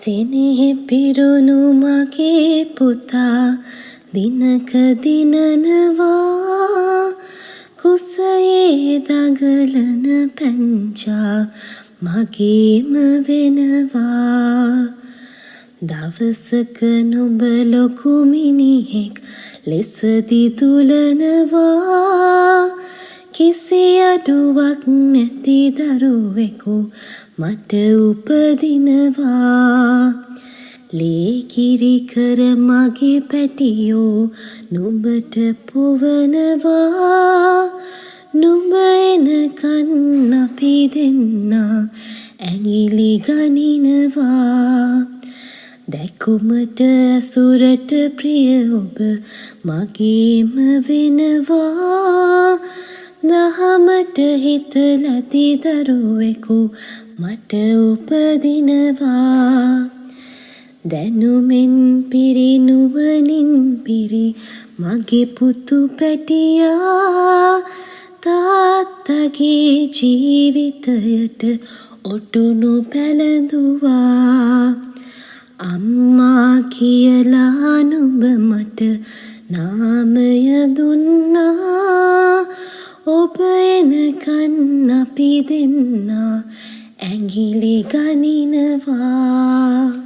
සෙනෙහි පිරුණු මගේ පුතා දිනක දිනනවා කුසයේ දඟලන පැංචා මගේම වෙනවා දවසක නුඹ ලොකු මිනිහෙක් ලෙස දිදුලනවා කිසි අඩුවක් නැති දරුවෙකු මට උපදිනවා ලේ කිරි කර මගේ පැටියෝ නුඹට පොවනවා නුඹ එනකන් අපි දෙන්නා ඇඟිලි ගනිනවා දැකුමට සුරට ප්‍රිය ඔබ මගේම වෙනවා දහමට හිතලති දරුවෙකු මට උපදිනවා දැනුමෙන් පිරි නුවණින් පිරි මගේ පුතු පැටියා තාත්තගේ ජීවිතයට ඔටුනු පැලඳුවා අම්මා කියලා නුඹ මට නාමය දුන්නා ඔබ එනකන් අපි දෙන්නා ඇඟිලි ගනිනවා